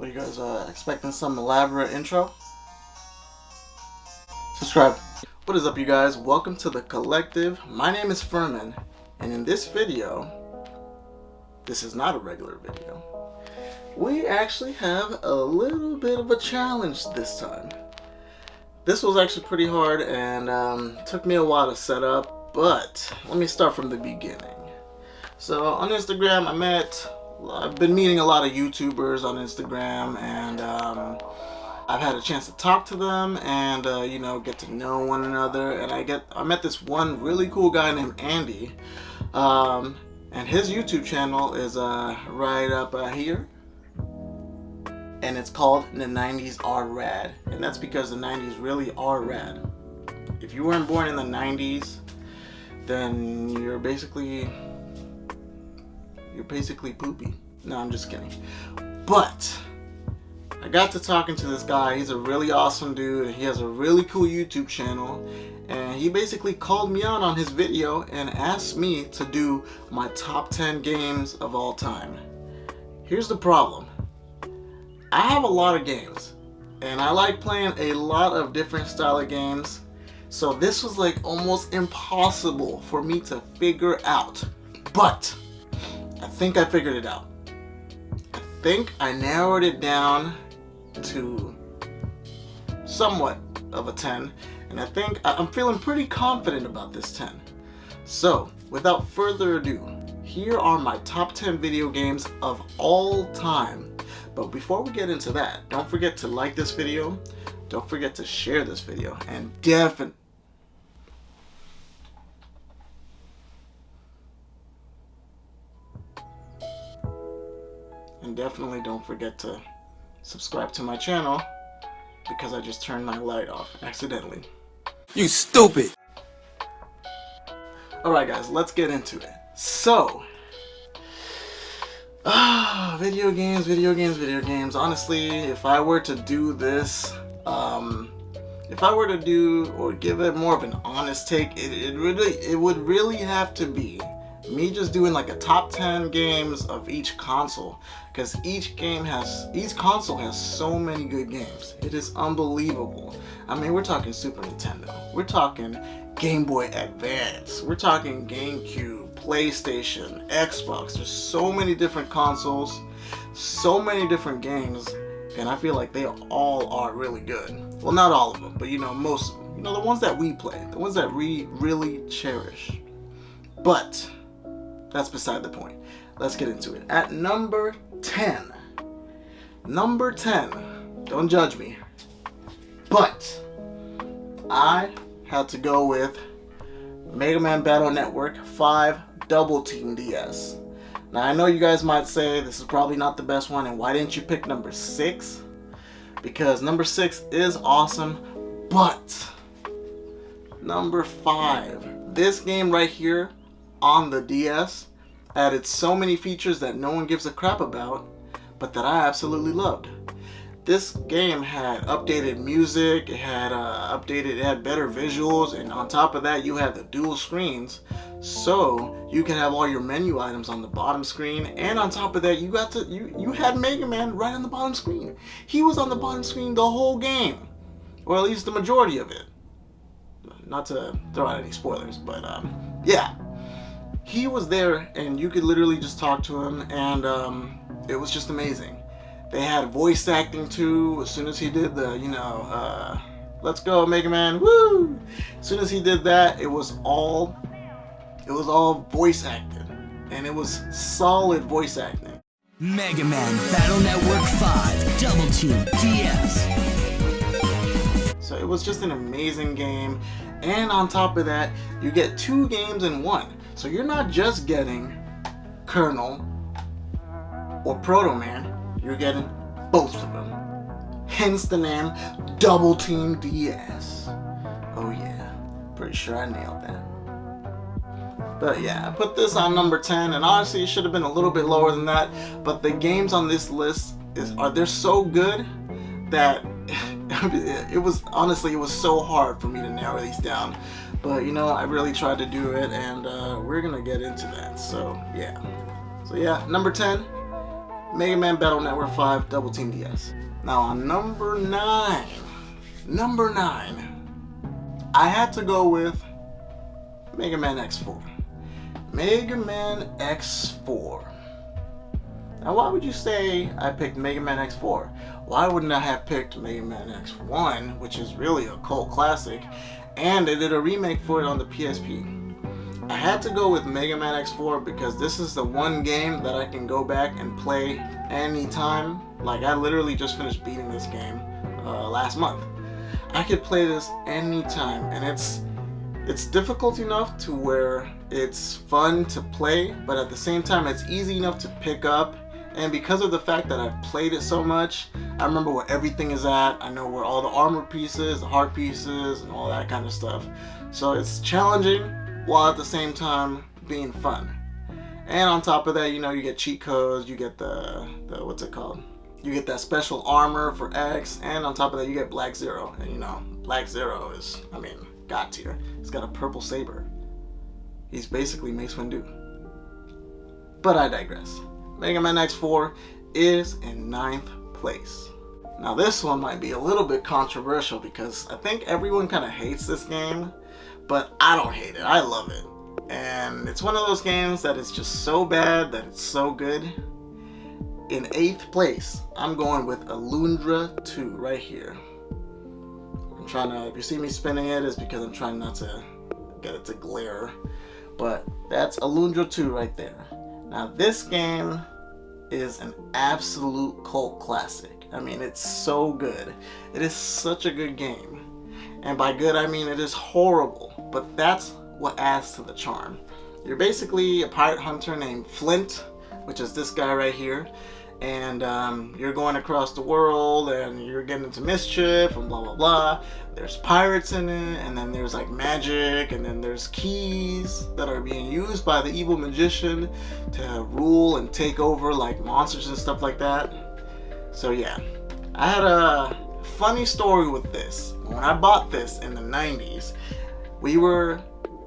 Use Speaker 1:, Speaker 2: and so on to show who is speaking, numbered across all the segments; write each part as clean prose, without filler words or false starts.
Speaker 1: What are you guys expecting some elaborate intro? Subscribe. What is up, you guys? Welcome to the collective. My name is Furman, and in this video, this is not a regular video. We actually have a little bit of a challenge this time. This was actually pretty hard and took me a while to set up, but let me start from the beginning. So on Instagram, I've been meeting a lot of YouTubers on Instagram, and I've had a chance to talk to them and get to know one another. And I met this one really cool guy named Andy, and his YouTube channel is right up here, and it's called The 90s Are Rad, and that's because the 90s really are rad. If you weren't born in the 90s, then you're basically poopy. No, I'm just kidding. But I got to talking to this guy. He's a really awesome dude, and he has a really cool YouTube channel, and he basically called me out on his video and asked me to do my top 10 games of all time. Here's the problem. I have a lot of games, and I like playing a lot of different style of games, so this was like almost impossible for me to figure out. But I think I figured it out. I think I narrowed it down to somewhat of a 10, and I think I'm feeling pretty confident about this 10. So without further ado, here are my top 10 video games of all time. But before we get into that, don't forget to like this video, don't forget to share this video, and definitely don't forget to subscribe to my channel, because I just turned my light off accidentally.
Speaker 2: You stupid!
Speaker 1: Alright guys, let's get into it. So, video games. Honestly, if I were to do this, if I were to do or give it more of an honest take, it would really have to be me just doing like a top 10 games of each console, because each console has so many good games. It is unbelievable. I mean, we're talking Super Nintendo, we're talking Game Boy Advance, we're talking GameCube, PlayStation, Xbox. There's so many different consoles, so many different games, and I feel like they all are really good. Well, not all of them, but most of them. The ones that we play, the ones that we really cherish. But that's beside the point. Let's get into it. At number 10. Number 10. Don't judge me. But I had to go with Mega Man Battle Network 5 Double Team DS. Now I know you guys might say this is probably not the best one, and why didn't you pick number 6? Because number 6 is awesome, but number 5, this game right here on the DS added so many features that no one gives a crap about, but that I absolutely loved. This game had updated music, it had better visuals, and on top of that you had the dual screens, so you can have all your menu items on the bottom screen, and on top of that you had Mega Man right on the bottom screen. He was on the bottom screen the whole game, or at least the majority of it. Not to throw out any spoilers, but yeah. He was there, and you could literally just talk to him, and it was just amazing. They had voice acting too. As soon as he did the, let's go Mega Man, woo! As soon as he did that, it was all voice acted, and it was solid voice acting.
Speaker 2: Mega Man Battle Network 5 Double Team DS.
Speaker 1: So it was just an amazing game, and on top of that, you get 2 games in one. So you're not just getting Colonel or Proto Man, you're getting both of them. Hence the name Double Team DS. Oh yeah, pretty sure I nailed that. But yeah, I put this on number 10, and honestly it should have been a little bit lower than that, but the games on this list they're so good that it was so hard for me to narrow these down. But I really tried to do it, and we're gonna get into that. So yeah, number 10, Mega Man Battle Network 5 Double Team DS. Now on number 9, I had to go with Mega Man X4. Mega Man X4. Now why would you say I picked Mega Man X4? Why wouldn't I have picked Mega Man X1, which is really a cult classic, and they did a remake for it on the PSP? I had to go with Mega Man X4 because this is the one game that I can go back and play anytime. Like, I literally just finished beating this game last month. I could play this anytime, and it's difficult enough to where it's fun to play, but at the same time it's easy enough to pick up. And because of the fact that I've played it so much, I remember where everything is at. I know where all the armor pieces, the heart pieces, and all that kind of stuff. So it's challenging while at the same time being fun. And on top of that, you know, you get cheat codes, you get the what's it called? You get that special armor for X, and on top of that you get Black Zero. And you know, Black Zero is, I mean, God tier. He's got a purple saber. He's basically Mace Windu. But I digress. Mega Man X4 is in 9th place. Now this one might be a little bit controversial because I think everyone kind of hates this game, but I don't hate it. I love it. And it's one of those games that is just so bad that it's so good. In 8th place, I'm going with Alundra II right here. I'm trying to, if you see me spinning it, it's because I'm trying not to get it to glare. But that's Alundra II right there. Now this game is an absolute cult classic. I mean, it's so good. It is such a good game. And by good, I mean it is horrible. But that's what adds to the charm. You're basically a pirate hunter named Flint, which is this guy right here. And you're going across the world and you're getting into mischief and blah blah blah. There's pirates in it, and then there's like magic, and then there's keys that are being used by the evil magician to rule and take over like monsters and stuff like that. So yeah, I had a funny story with this. When I bought this in the 90s,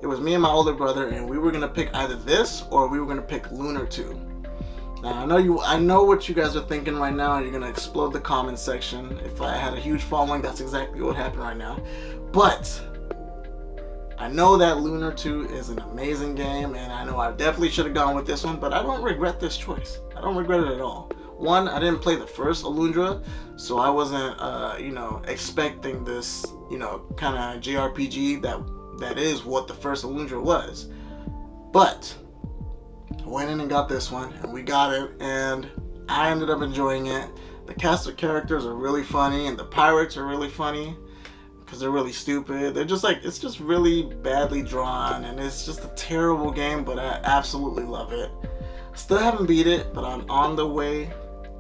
Speaker 1: it was me and my older brother, and we were gonna pick either this or we were gonna pick Lunar 2. Now I know what you guys are thinking right now. You're gonna explode the comment section. If I had a huge following, that's exactly what happened right now. But I know that Lunar 2 is an amazing game, and I know I definitely should have gone with this one, but I don't regret this choice. I don't regret it at all. One, I didn't play the first Alundra, so I wasn't, expecting this, kind of JRPG that is what the first Alundra was. But I went in and got this one, and we got it, and I ended up enjoying it. The cast of characters are really funny, and the pirates are really funny because they're really stupid. They're just like, it's just really badly drawn, and it's just a terrible game, but I absolutely love it. Still haven't beat it, but I'm on the way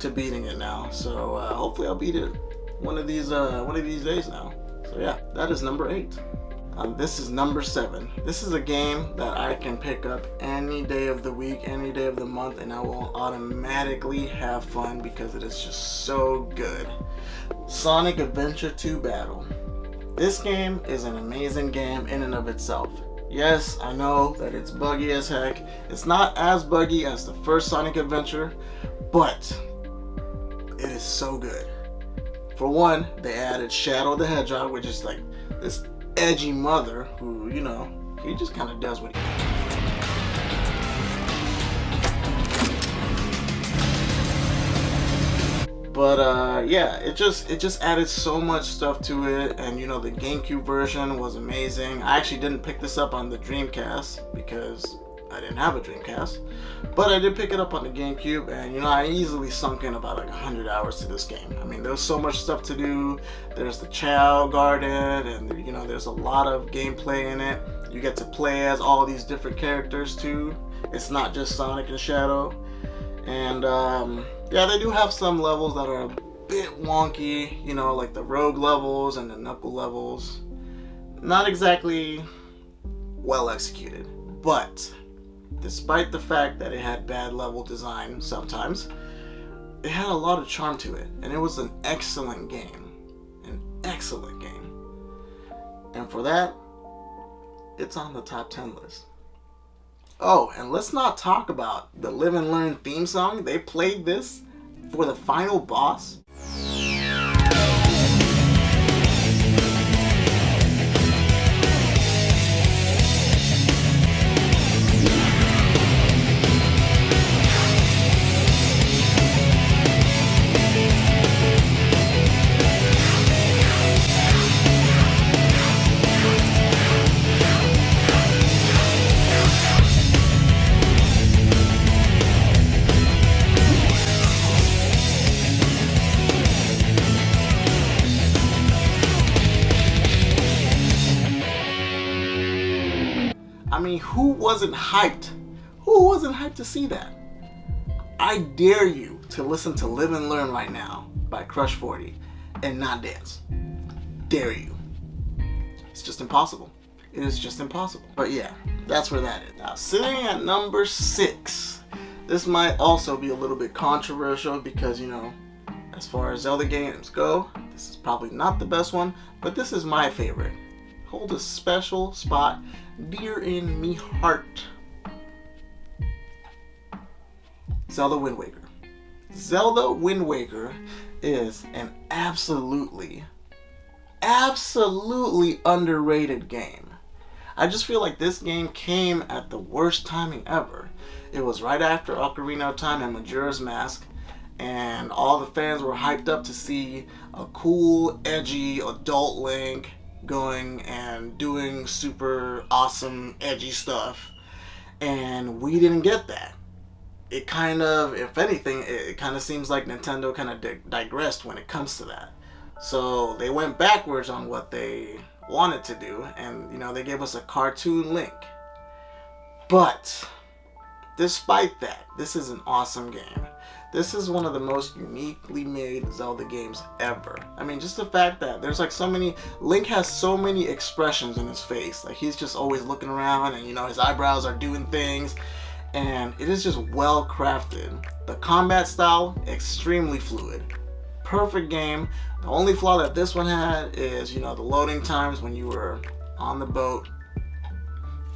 Speaker 1: to beating it now. So hopefully I'll beat it one of these days now. So yeah, that is number 8. This is number 7. This is a game that I can pick up any day of the week, any day of the month, and I will automatically have fun because it is just so good. Sonic Adventure 2 Battle. This game is an amazing game in and of itself. Yes, I know that it's buggy as heck. It's not as buggy as the first Sonic Adventure, but it is so good. For one, they added Shadow the Hedgehog, which is like this edgy mother who, he just kind of does what he But yeah, it just added so much stuff to it, and the GameCube version was amazing. I actually didn't pick this up on the Dreamcast because I didn't have a Dreamcast, but I did pick it up on the GameCube, and I easily sunk in about like 100 hours to this game. I mean, there's so much stuff to do. There's the Chow Garden, and there's a lot of gameplay in it. You get to play as all these different characters too. It's not just Sonic and Shadow. And yeah, they do have some levels that are a bit wonky, like the Rogue levels and the Knuckle levels. Not exactly well executed, but despite the fact that it had bad level design sometimes, it had a lot of charm to it, and it was an excellent game. An excellent game. And for that, it's on the top 10 list. Oh, and let's not talk about the Live and Learn theme song. They played this for the final boss. I mean, who wasn't hyped? Who wasn't hyped to see that? I dare you to listen to Live and Learn right now by Crush 40 and not dance. Dare you. It's just impossible. It is just impossible. But yeah, that's where that is. Now, sitting at number 6. This might also be a little bit controversial because, you know, as far as Zelda games go, this is probably not the best one, but this is my favorite. Hold a special spot dear in me heart. Zelda Wind Waker. Zelda Wind Waker is an absolutely underrated game. I just feel like this game came at the worst timing ever. It was right after Ocarina of Time and Majora's Mask, and all the fans were hyped up to see a cool, edgy adult Link going and doing super awesome, edgy stuff. And we didn't get that. It kind of, if anything, it kind of seems like Nintendo kind of digressed when it comes to that. So they went backwards on what they wanted to do, and you know, they gave us a cartoon Link. But despite that, this is an awesome game. This is one of the most uniquely made Zelda games ever. I mean, just the fact that there's like so many, Link has so many expressions in his face. Like, he's just always looking around, and you know, his eyebrows are doing things, and it is just well crafted. The combat style, extremely fluid. Perfect game. The only flaw that this one had is, you know, the loading times when you were on the boat.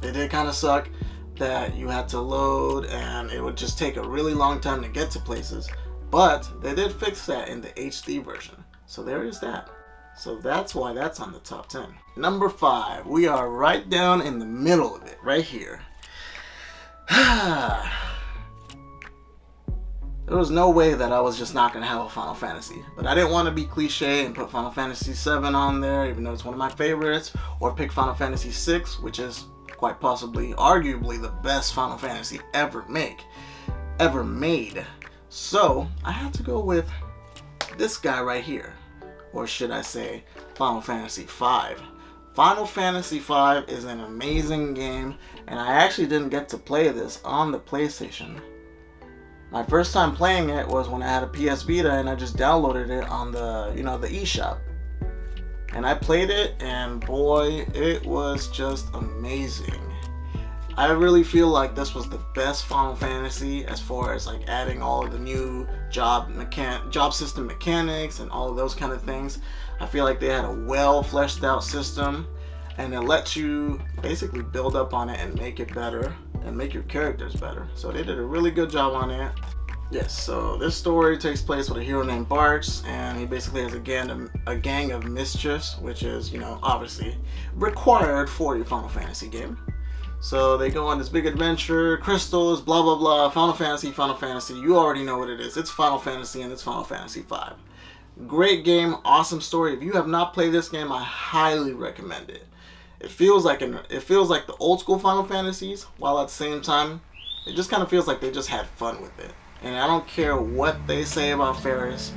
Speaker 1: It did kind of suck that you had to load and it would just take a really long time to get to places, but they did fix that in the HD version, so there is that. So that's why that's on the top 10. Number 5, we are right down in the middle of it, right here. There was no way that I was just not going to have a Final Fantasy, but I didn't want to be cliche and put Final Fantasy VII on there, even though it's one of my favorites, or pick Final Fantasy VI, which is quite possibly, arguably, the best Final Fantasy ever made. So I had to go with this guy right here, or should I say Final Fantasy V. Final Fantasy V is an amazing game, and I actually didn't get to play this on the PlayStation. My first time playing it was when I had a PS Vita, and I just downloaded it on the, you know, the eShop. And I played it, and boy, it was just amazing. I really feel like this was the best Final Fantasy as far as like adding all of the new job system mechanics and all of those kind of things. I feel like they had a well fleshed out system, and it lets you basically build up on it and make it better and make your characters better. So they did a really good job on it. Yes, so this story takes place with a hero named Bartz, and he basically has a gang of mischiefs, which is, you know, obviously required for a Final Fantasy game. So they go on this big adventure, crystals, blah blah blah, Final Fantasy, you already know what it is. It's Final Fantasy, and it's Final Fantasy V. Great game, awesome story. If you have not played this game, I highly recommend it. It feels like the old school Final Fantasies, while at the same time, it just kind of feels like they just had fun with it. And I don't care what they say about Ferris,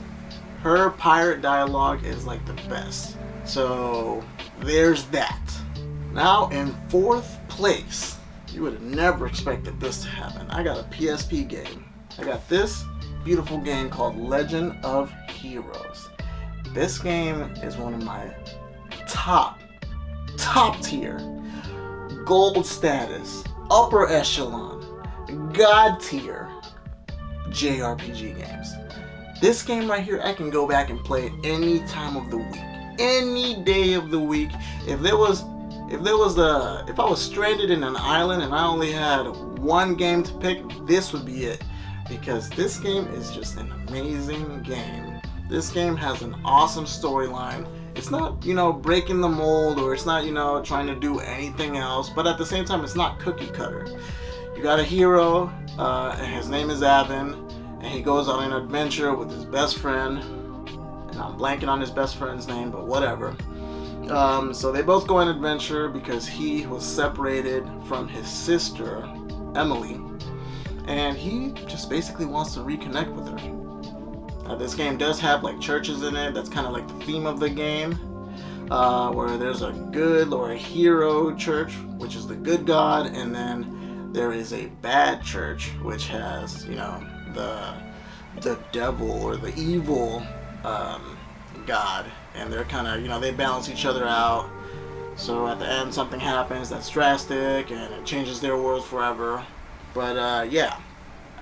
Speaker 1: her pirate dialogue is like the best. So there's that. Now in 4th place, you would have never expected this to happen. I got a PSP game. I got this beautiful game called Legend of Heroes. This game is one of my top tier, gold status, upper echelon, god tier JRPG games. This game right here, I can go back and play it any time of the week, any day of the week. If I was stranded in an island and I only had one game to pick, this would be it. because this game is just an amazing game. This game has an awesome storyline. It's not, you know, breaking the mold, or it's not, you know, trying to do anything else, but at the same time, it's not cookie cutter. You got a hero, and his name is Avin, and he goes on an adventure with his best friend, and I'm blanking on his best friend's name, but whatever. So they both go on an adventure because he was separated from his sister, Emily, and he just basically wants to reconnect with her. This game does have like churches in it. That's kind of like the theme of the game, where there's a good or a hero church, which is the good god, and then there is a bad church, which has, you know, the devil or the evil god, and they're kind of, you know, they balance each other out. So at the end, something happens that's drastic, and it changes their world forever. But yeah.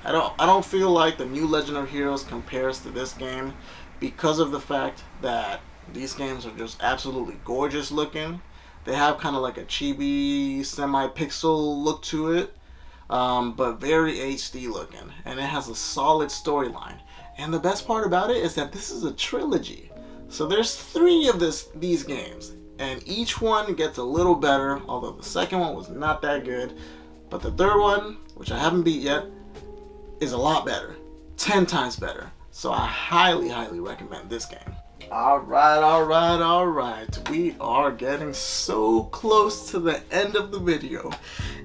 Speaker 1: I don't feel like the new Legend of Heroes compares to this game, because of the fact that these games are just absolutely gorgeous looking. They have kind of like a chibi semi-pixel look to it, but very HD looking, and it has a solid storyline. And the best part about it is that this is a trilogy. So there's 3 of these games, and each one gets a little better, although the second one was not that good. But the third one, which I haven't beat yet, is a lot better, 10 times better. So I highly recommend this game. Alright. We are getting so close to the end of the video.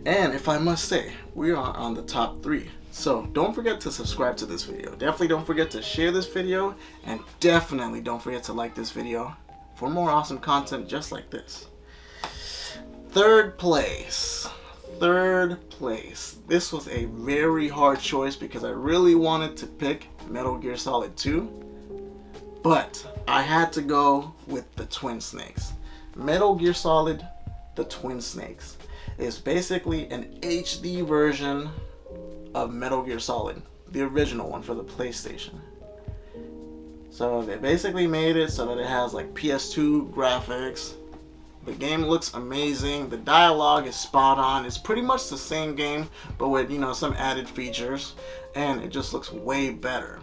Speaker 1: And if I must say, we are on the top 3. So don't forget to subscribe to this video. Definitely don't forget to share this video. And definitely don't forget to like this video for more awesome content just like this. Third place. This was a very hard choice because I really wanted to pick Metal Gear Solid 2, but I had to go with the Twin Snakes. Metal Gear Solid, the Twin Snakes, is basically an HD version of Metal Gear Solid, the original one for the PlayStation. So they basically made it so that it has like PS2 graphics. The game looks amazing. The dialogue is spot on. It's pretty much the same game, but with, you know, some added features, and it just looks way better.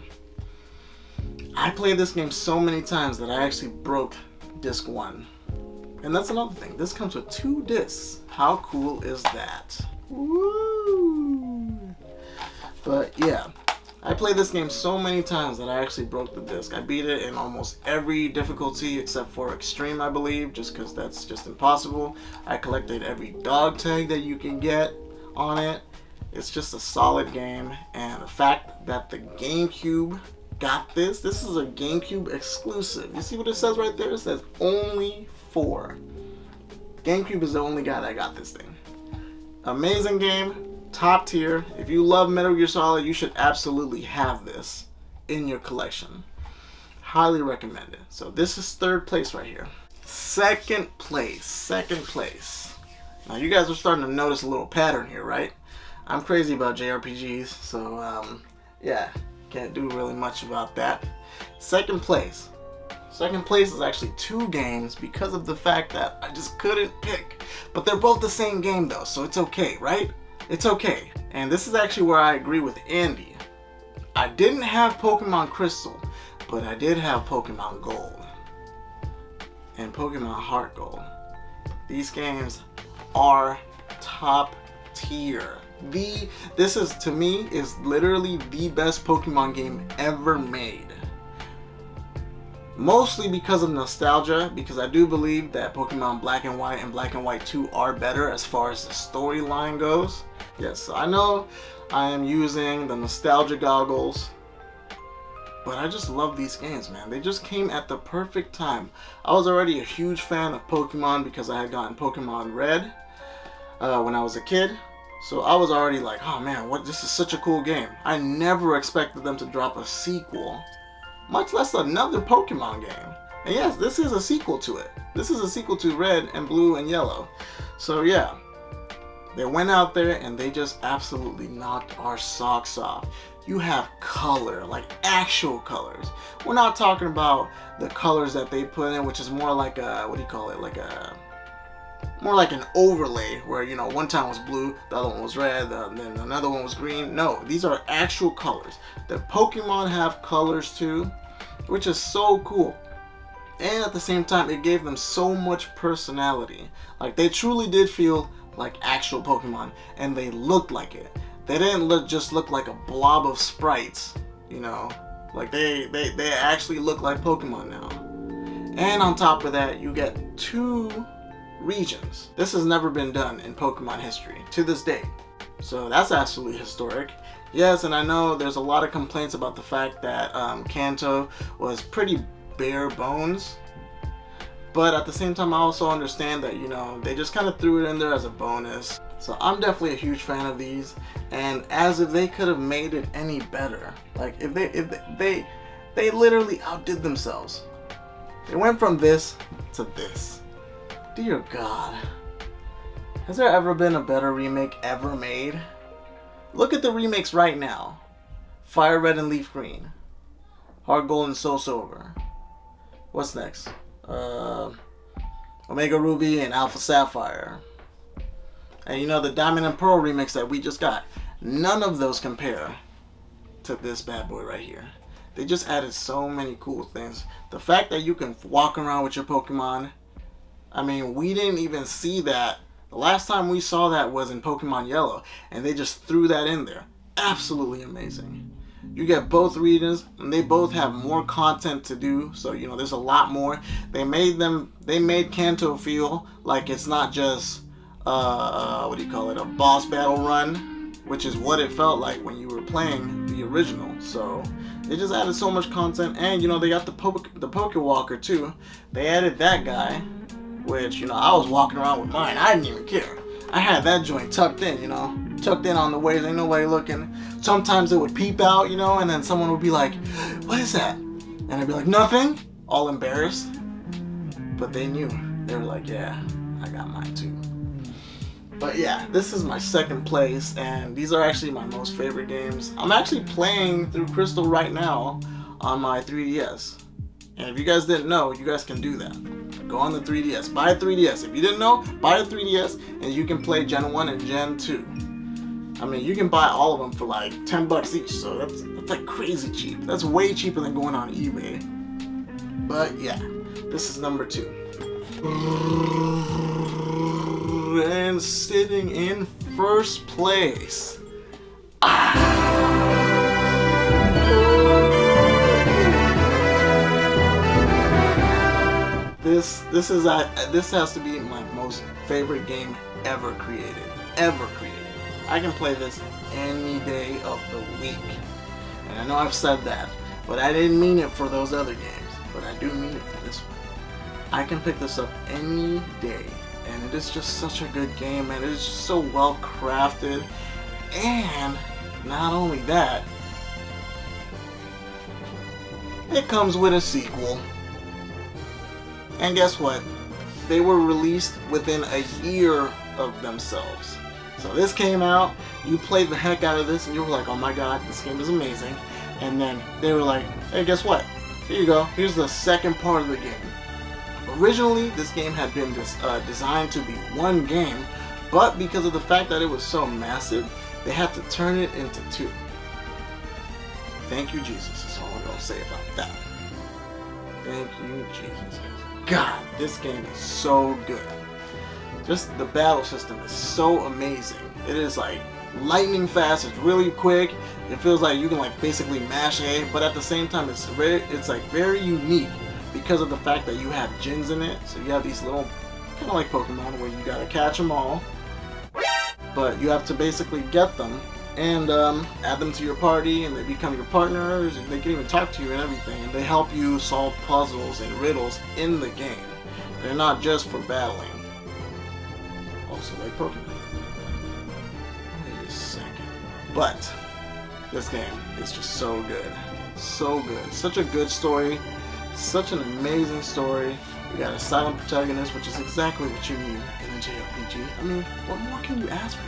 Speaker 1: I played this game so many times that I actually broke disc 1. And that's another thing. This comes with 2 discs. How cool is that? Woo! But yeah, I played this game so many times that I actually broke the disc. I beat it in almost every difficulty except for extreme, I believe, just because that's just impossible. I collected every dog tag that you can get on it. It's just a solid game, and the fact that the GameCube got this is a GameCube exclusive. You see what it says right there? It says only for. GameCube is the only guy that got this thing. Amazing game. Top tier. If you love Metal Gear Solid, you should absolutely have this in your collection. Highly recommend it. So this is 3rd place right here. Second place. Now you guys are starting to notice a little pattern here, right? I'm crazy about JRPGs, so yeah, can't do really much about that. Second place is actually 2 games because of the fact that I just couldn't pick. But they're both the same game though, so it's okay, right? It's okay. And this is actually where I agree with Andy. I didn't have Pokemon Crystal, but I did have Pokemon Gold and Pokemon Heart Gold. These games are top tier. This is, to me, is literally the best Pokemon game ever made. Mostly because of nostalgia, because I do believe that Pokemon Black and White and Black and White 2 are better as far as the storyline goes. Yes, I know I am using the nostalgia goggles, but I just love these games, man. They just came at the perfect time. I was already a huge fan of Pokemon because I had gotten Pokemon Red when I was a kid. So I was already like, oh man, this is such a cool game. I never expected them to drop a sequel, much less another Pokemon game. And yes, this is a sequel to it. This is a sequel to Red and Blue and Yellow. So yeah, they went out there and they just absolutely knocked our socks off. You have color, like actual colors. We're not talking about the colors that they put in, which is more like a, what do you call it, like a more like an overlay where, you know, one time was blue, the other one was red, then another one was green. No, these are actual colors. The Pokemon have colors too, which is so cool. And at the same time, it gave them so much personality. Like, they truly did feel like actual Pokemon, and they looked like it. They didn't just look like a blob of sprites, you know. Like, they actually look like Pokemon now. And on top of that, you get 2 regions. This has never been done in Pokemon history to this day. So that's absolutely historic. Yes, and I know there's a lot of complaints about the fact that Kanto was pretty bare bones. But at the same time, I also understand that, you know, they just kind of threw it in there as a bonus. So I'm definitely a huge fan of these. And as if they could have made it any better. Like, if they literally outdid themselves. They went from this to this. Dear God. Has there ever been a better remake ever made? Look at the remakes right now. Fire Red and Leaf Green. Heart Gold and Soul Silver. What's next? Omega Ruby and Alpha Sapphire. And you know, the Diamond and Pearl remix that we just got. None of those compare to this bad boy right here. They just added so many cool things. The fact that you can walk around with your Pokemon. I mean, we didn't even see that. The last time we saw that was in Pokemon Yellow, and they just threw that in there. Absolutely amazing. You get both regions, and they both have more content to do. So, you know, there's a lot more. They made Kanto feel like it's not just what do you call it, a boss battle run, which is what it felt like when you were playing the original. So they just added so much content, and you know, they got the Pokewalker too. They added that guy, which, you know, I was walking around with mine. I didn't even care. I had that joint tucked in, you know, tucked in on the waist. Ain't nobody looking. Sometimes it would peep out, you know, and then someone would be like, "What is that?" And I'd be like, "Nothing." All embarrassed. But they knew. They were like, "Yeah, I got mine too." But yeah, this is my second place, and these are actually my most favorite games. I'm actually playing through Crystal right now on my 3DS. And if you guys didn't know, you guys can do that. Go on the 3DS. Buy a 3DS. If you didn't know, buy a 3DS, and you can play Gen 1 and Gen 2. I mean, you can buy all of them for like $10 each, so that's like crazy cheap. That's way cheaper than going on eBay. But yeah, this is number 2. And sitting in first place. This has to be my most favorite game ever created. Ever created. I can play this any day of the week. And I know I've said that, but I didn't mean it for those other games. But I do mean it for this one. I can pick this up any day. And it is just such a good game, and it is just so well crafted. And not only that, it comes with a sequel. And guess what? They were released within a year of themselves. So this came out, you played the heck out of this, and you were like, "Oh my god, this game is amazing." And then they were like, "Hey, guess what? Here you go. Here's the second part of the game." Originally, this game had been designed to be one game, but because of the fact that it was so massive, they had to turn it into 2. Thank you, Jesus, is all I'm going to say about that. Thank you, Jesus. God, this game is so good. Just the battle system is so amazing. It is like lightning fast, it's really quick. It feels like you can like basically mash A, but at the same time it's like very unique. Because of the fact that you have gyms in it. So you have these little, kind of like Pokemon, where you gotta catch them all. But you have to basically get them and add them to your party, and they become your partners, and they can even talk to you and everything. And they help you solve puzzles and riddles in the game. They're not just for battling. Also like Pokemon. Wait a second. But this game is just so good. So good. Such a good story. Such an amazing story. We got a silent protagonist, which is exactly what you need in a JRPG. I mean, what more can you ask for?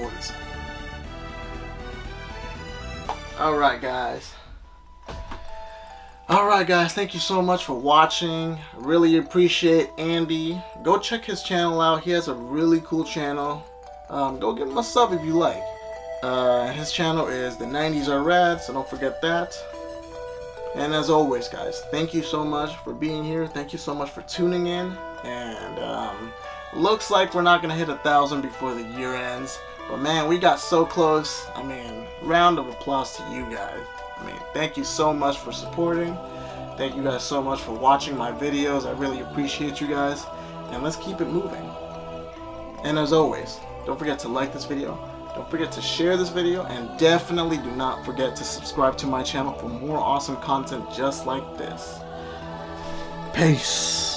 Speaker 1: Boys. Alright, guys. Alright guys, thank you so much for watching. I really appreciate Andy. Go check his channel out. He has a really cool channel. Go give him a sub if you like. His channel is The 90s Are Rad, so don't forget that. And as always guys, thank you so much for being here. Thank you so much for tuning in. And looks like we're not going to hit 1,000 before the year ends. But man, we got so close. I mean, round of applause to you guys. I mean, thank you so much for supporting. Thank you guys so much for watching my videos. I really appreciate you guys. And let's keep it moving. And as always, don't forget to like this video. Don't forget to share this video. And definitely do not forget to subscribe to my channel for more awesome content just like this. Peace.